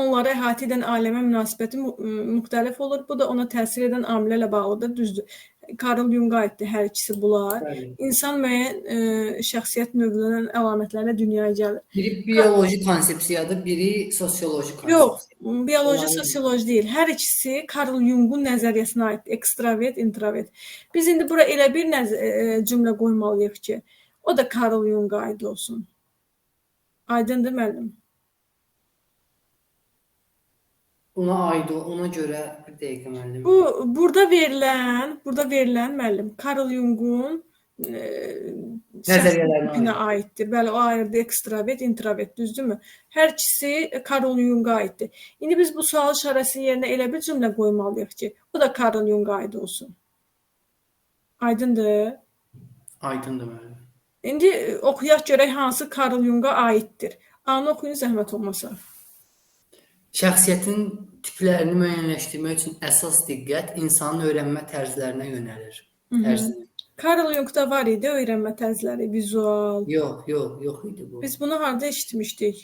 onları əhatə edən aləmə münasibəti müxtəlif olur. Bu da ona təsir edən amillərlə bağlıdır. Düzdür. Carl Jung'a aiddir hər ikisi bunlar. Bəli. İnsan müəyyən şəxsiyyət növlərinin əlamətlərlə dünyaya gəlir. Biri biyoloji konsepsiyadır, biri sosioloji Yox, konsepsiya. biyoloji, sosioloji deyil. Hər ikisi Carl Jung'un nəzəriyyəsinə aiddir. Ekstravert, introvert. Biz indi bura elə bir cümlə qoymalıyıq ki, o da Carl Jung'a aid olsun. Aydındır müəllim? Ona aid ona görə bir dəqiqə müəllim. Burada verilən müəllim Carl Jung'un Nəzəriyyələrinə aiddir. Bəli, o ayırdı ekstravert, introvert, düzdürmü? Hər ikisi Carl Jung'a aiddir. İndi biz bu sual işarəsinin yerinə elə bir cümlə qoymalıyıq ki, bu da Carl Jung'a aid olsun. Aydındır? Aydındır müəllim. İndi oxuyaq görək hansı Carl Jung'a aiddir. Anı oxuyun zəhmət olmasa. Şəxsiyyətin tiplərini müəyyənləşdirmək üçün əsas diqqət insanın öyrənmə tərzlərinə yönəlir. Carl Jung'da var idi öyrənmə tərzləri, vizual. Yox idi bu. Biz bunu harda eşitmişdik?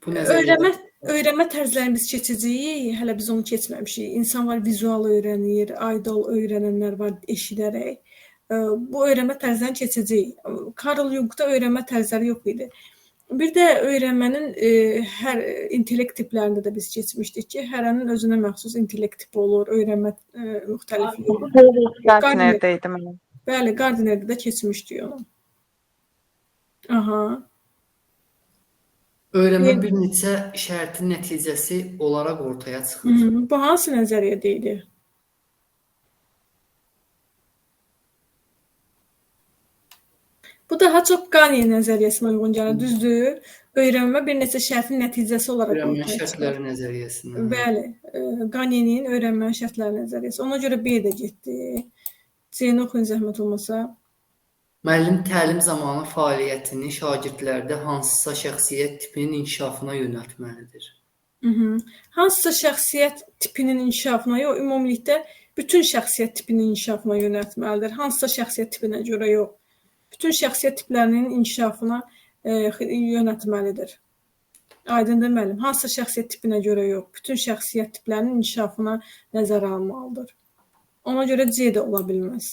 Bu nəzəriyyə. Öyrənmə tərzlərini biz keçəcəyik, hələ biz onu keçməmişik. İnsan var vizual öyrənir, aydal öyrənənlər var eşidərək. Bu öyrənmə tərzlərini keçəcəyik. Carl Jung'da öyrənmə tərzləri yox idi. Bir də öyrənmənin hər intellekt tiplərində də biz keçmişdik ki, hərənin özünə məxsus intellekt tipi olur, öyrənmə müxtəlifliyi olur. Gardner'də idi mənim. Bəli, Gardner'də də keçmişdik onu. Aha. Öyrənmə bir neçə şərtin nəticəsi olaraq ortaya çıxır. Bu hansı nəzəriyyədə idi? Bu daha çox Ganye nəzəriyyəsinə uyğun gəlir, düzdür? Öyrənmə bir neçə şərtin nəticəsi olaraq öyrənmə şərtləri nəzəriyyəsindən. Bəli, Ganye'nin öyrənmə şərtləri nəzəriyyəsi. Ona görə B də getdi. C-ni oxuyun zəhmət olmasa. Müəllim təlim zamanı fəaliyyətini şagirdlərdə hansısa şəxsiyyət tipinin inkişafına yönəltməlidir. Hansısa şəxsiyyət tipinin inkişafına yox, ümumilikdə bütün şəxsiyyət tipinin inkişafına yönəltməlidir. Hansısa şəxsiyyət tipinə görə yox. Bütün şəxsiyyət tiplərinin inkişafına yönəltməlidir. Aydındır müəllim. Hansısa şəxsiyyət tipinə görə yox. Bütün şəxsiyyət tiplərinin inkişafına nəzərə almalıdır. Ona görə C də ola bilməz.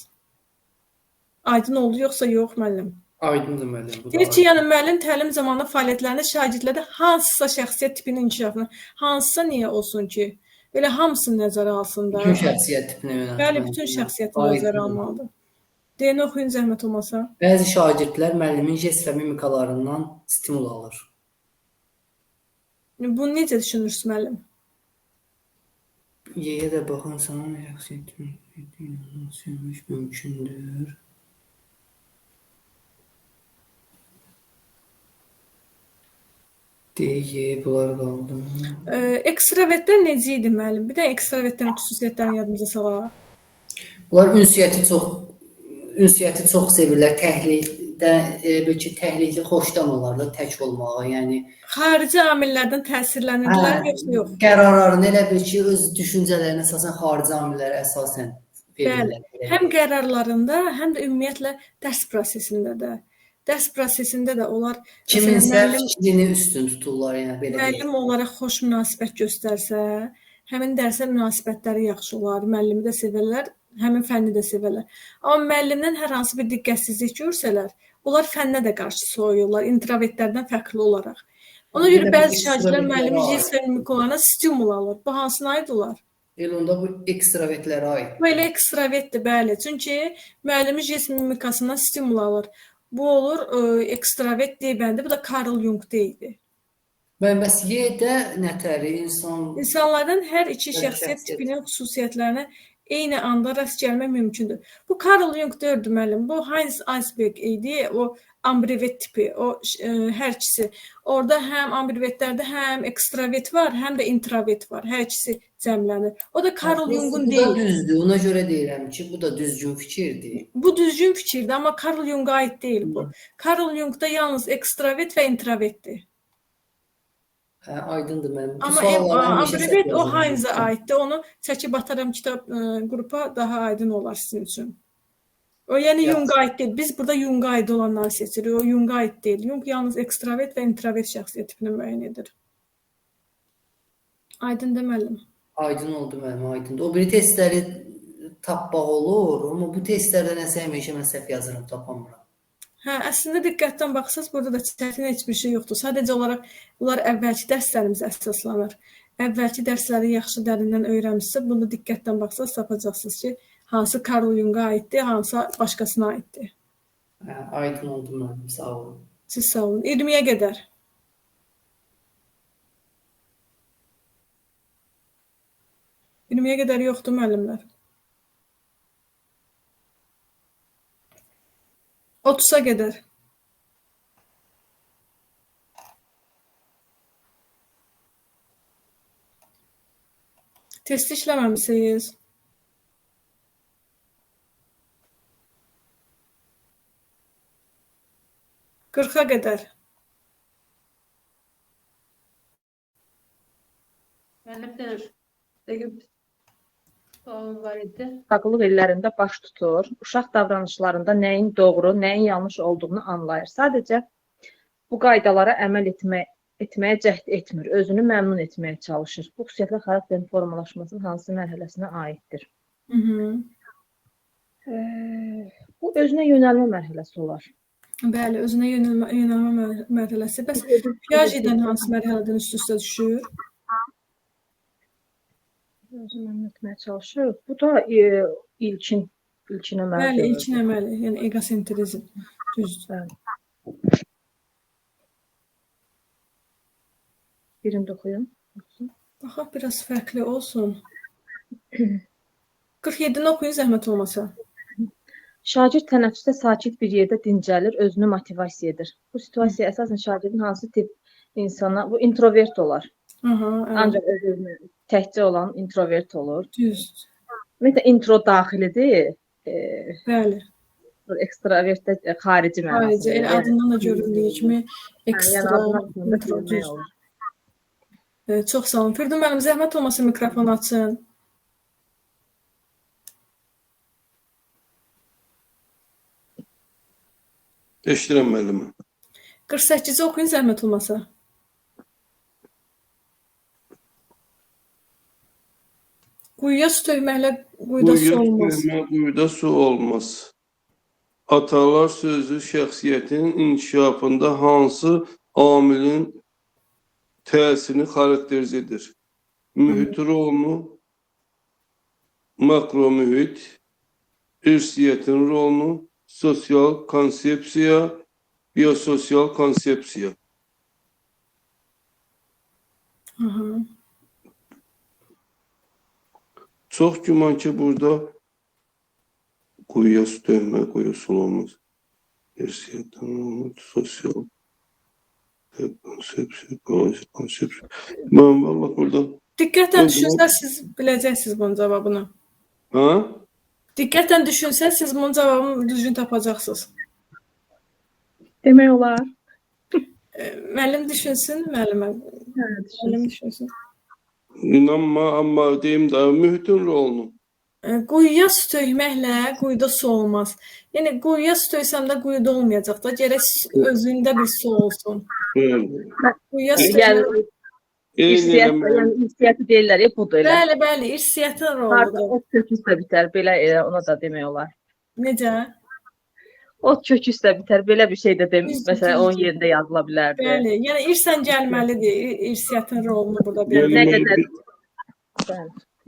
Aydın oldu yoxsa yox müəllim? Aydındır müəllim. Deyir ki, yəni müəllim təlim zamanı fəaliyyətlərində şagirdlərdə hansısa şəxsiyyət tipinin inkişafına, hansısa niyə olsun ki? Belə hamısını nəzərə alsın da. Bütün şəxsiyyət tipinə yönəltməlidir. Bəli, bütün şəxsiyyəti nəzərə almalıdır. D-ni oxuyun zəhmət olmasa. Bəzi şagirdlər müəllimin jest və mimikalarından stimul alır. Bunu necə düşünürsünüz müəllim? Y-yə də baxın, sana şəxsiyyətin sürmüş mümkündür. D-yə bunlar qaldı. Ekstravertlər necə idi müəllim? Bir də ekstravertlərin xüsusiyyətlərini yadımıza salaq. Bunlar ünsiyyəti çox sevirlər. Təhlikli xoşlanırlar tək olmağa, yəni xarici amillərdən təsirlənirlər yoxsa yox? Qərarlarını elə bil ki, öz düşüncələrinə əsasən xarici amillərə əsasən verirlər. Həm qərarlarında, həm də ümumiyyətlə dərs prosesində də. Dərs prosesində də onlar kiminsə fikrini üstün tuturlar, yəni belə. Müəllim olaraq xoş münasibət göstərsə, həmin dərsə münasibətləri yaxşı olar, müəllimi də sevərlər, həmin fənni də sevərlər. Amma müəllimdən hər hansı bir diqqətsizlik görsələr, onlar fənnə də qarşı soyuyurlar, introvertlərdən fərqli olaraq. Ona görə bəzi şagirdlər müəllimi jest və mimikalarına stimul alır. Bu hansına aid olar? Onda bu ekstravertlərə aid. Bu elə ekstravertdir, bəli. Çünki müəllimi jest mimikasından stimul alır. Bu olur ekstravert deyiləndə, bu da Carl Jung deyildi. Bəs Y-də nətəri insanlardan hər iki şəxsiyyət tipinin xüsusiyyətlərinə eyni anda rast gəlmək mümkündür. Bu Carl Jung deyirdi müəllim. Bu Hans Eisberg idi, o ambivert tipi, o hər ikisi. Orada həm ambivertlərdə həm ekstravert var, həm də introvert var. Hər ikisi cəmlənir. O da Carl Jung'un deyil. Bu da düzdür. Ona görə deyirəm ki, bu da düzgün fikirdir. Bu düzgün fikirdir, amma Carl Jung'a aid deyil bu. Carl Jung'da yalnız ekstravert və introvertdir. Aydındır mənim. Amma ambivert o Hans'a aiddir. Onu çəkib ataram kitab qrupa, daha aydın olar sizin üçün. O yəni Yaxşı. Jung'a aid deyil. Biz burada Jung'a aid olanları seçirik. O Jung'a aid deyil. Jung yalnız ekstravert və introvert şəxsiyyət tipini müəyyən edir. Aydın deməlim. Aydın oldu müəllim, aydındır. O biri testləri tapmaq olur, amma bu testlərdə nəsə həmişə mən səhv yazıram, tapamıram. Hə, əslində diqqətdən baxsaz burada da çətin heç bir şey yoxdur. Sadəcə olaraq bunlar əvvəlki dərslərimizə əsaslanır. Əvvəlki dərsləri yaxşı dərindən öyrənmişsə, bunda diqqətdən baxsaz tapacaqsınız ki, hansı Carl Jung'a aiddir, hansı başqasına aiddir. Hə, aydın oldu müəllim, sağ olun. Siz sağ olun. 20-yə qədər. %20-yə qədər yoxdur müəllimlər. 30-a qədər. Test işləməmisiniz. 40-a qədər. Mənim də dəqiq sualım var idi. Uşaqlıq illərində baş tutur. Uşaq davranışlarında nəyin doğru, nəyin yanlış olduğunu anlayır. Sadəcə bu qaydalara əməl etməyə cəhd etmir. Özünü məmnun etməyə çalışır. Bu xüsusiyyətlər xarakterin formalaşmasının hansı mərhələsinə aiddir? Bu özünə yönəlmə mərhələsi olar. Bəli, özünə yönəlmə mərhələsi. Bəs Piaget'dən hansı mərhələdən üst-üstə düşür? Özünü məmnun etməyə çalışır. Bu da ilkin əməl. Bəli, ilkin əməli, yəni egosentrizm. Düzdür. Birində oxuyun. Baxaq, biraz fərqli olsun. 47-ni oxuyun, zəhmət olmasa. Şagird tənəffüsdə sakit bir yerdə dincəlir, özünü motivasiya edir. Bu situasiya əsasən şagirdin hansı tip insana, bu introvert olar. Ancaq öz-özünə təkcə olan introvert olur. Düzdür. Ümumiyyətlə intro daxilidir. Bəli. Ekstravertdə xarici mənasında. Xarici, elə adından da göründüyü kimi ekstra, intro, düzdür. Çox sağ olun. Firdun müəllim, zəhmət olmasa mikrofon açın. Eşidirəm müəllimə. 48-ci oxuyun, zəhmət olmasa. Quyuya su tökməklə quyuda su olmaz. Quyuda su olmaz. Atalar sözü şəxsiyyətin inkişafında hansı amilin təsirini xarakterize edir? Mühit rolunu, makro mühit, irsiyyətin rolunu, sosial konsepsiya, biososial konsepsiya. Çox güman ki, burada quyuya su tökmək, quyuya su olmaz. İrsiyyətin rolunu, sosial konsepsiya, biososial konsepsiya. Mən vallahi burada... Diqqətlə düşünsəz, siz biləcəksiniz bunun cavabını. Ha? Diqqətlə düşünsəz, siz bunun cavabını düzgün tapacaqsınız. Demək olar. Müəllim düşünsün, müəllimə. Müəllim düşünsün. İnanma, amma deyim də, mühitin rolunu. Quyuya su tökməklə quyuda su olmaz. Yəni, quyuya su töksəm də quyuda olmayacaq da, gərək özündə bir su olsun. Quyuya su tökməklə... İrsiyyəti deyirlər, budur elə. Bəli, bəli, irsiyyətin roludur. Ot kök üstə bitər, belə ona da demək olar. Necə? Ot kök üstə bitər, belə bir şey də məsələn, onun yerində yazıla bilərdi. Bəli, yəni irsən gəlməlidir, irsiyyətin rolunu burada bilmək.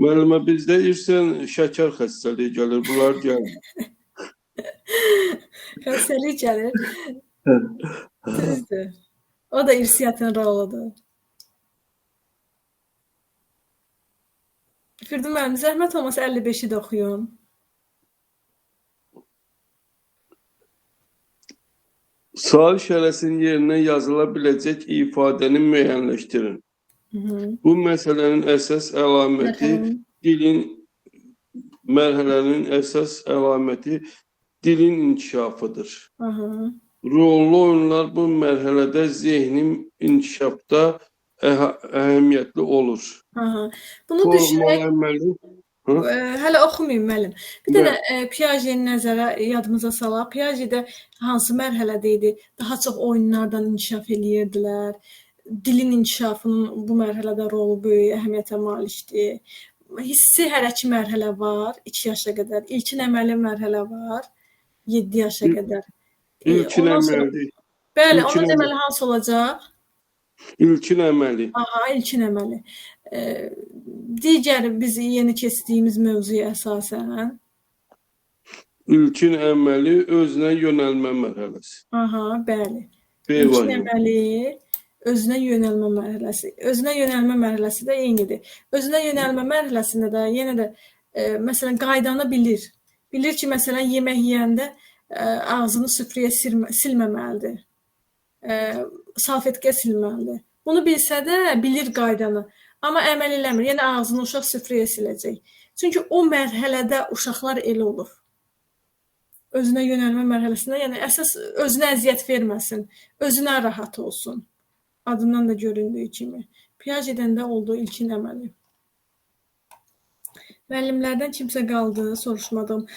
Müəllimə, bizdə irsən şəkər xəstəliyi gəlir, bunlar gəlir. Xəstəlik gəlir. Düzdür. O da irsiyyətin roludur. Firdun müəllim, zəhmət olmasa 55-i də oxuyun. Sual işarəsinin yerinə yazıla biləcək ifadəni müəyyənləşdirin. Bu məsələnin əsas əlaməti dilin inkişafıdır. Rollu oyunlar bu mərhələdə zehnin inkişafda əhəmiyyətli olur. Bunu düşünək. Hı? Hələ oxumayım müəllim. Bir dənə Piaget-ni nəzərə yadımıza salaq. Piaget-də hansı mərhələdə idi? Daha çox oyunlardan inkişaf eləyirdilər. Dilin inkişafının bu mərhələdə rolu böyük əhəmiyyətə malikdir. Hissi hərəki mərhələ var 2 yaşa qədər. İlkin əməli mərhələ var 7 yaşa qədər. İlkin Ondan sonra əməli. bəli, İlkin onda əməli. deməli hansı olacaq? İlkin əməli. Aha, ilkin əməli. Digər biz yeni keçdiyimiz mövzuya əsasən. İlkin əməli özünə yönəlmə mərhələsi. Aha, bəli. B İlkin variantı. əməli özünə yönəlmə mərhələsi. Özünə yönəlmə mərhələsi də eynidir. Özünə yönəlmə mərhələsində də yenə də məsələn qaydanı bilir. Bilir ki, məsələn yemək yeyəndə ağzını süfrəyə silməməlidir. Salfetkə silməlidir. Bunu bilsə də bilir qaydanı. Amma əməl eləmir. Yəni ağzını uşaq süfrəyə siləcək. Çünki o mərhələdə uşaqlar elə olur. Özünə yönəlmə mərhələsində, yəni əsas özünə əziyyət verməsin, özünə rahat olsun. Adından da göründüyü kimi. Piaget-dən də olduğu ilkin əməli. Müəllimlərdən kimsə qaldı, soruşmadım.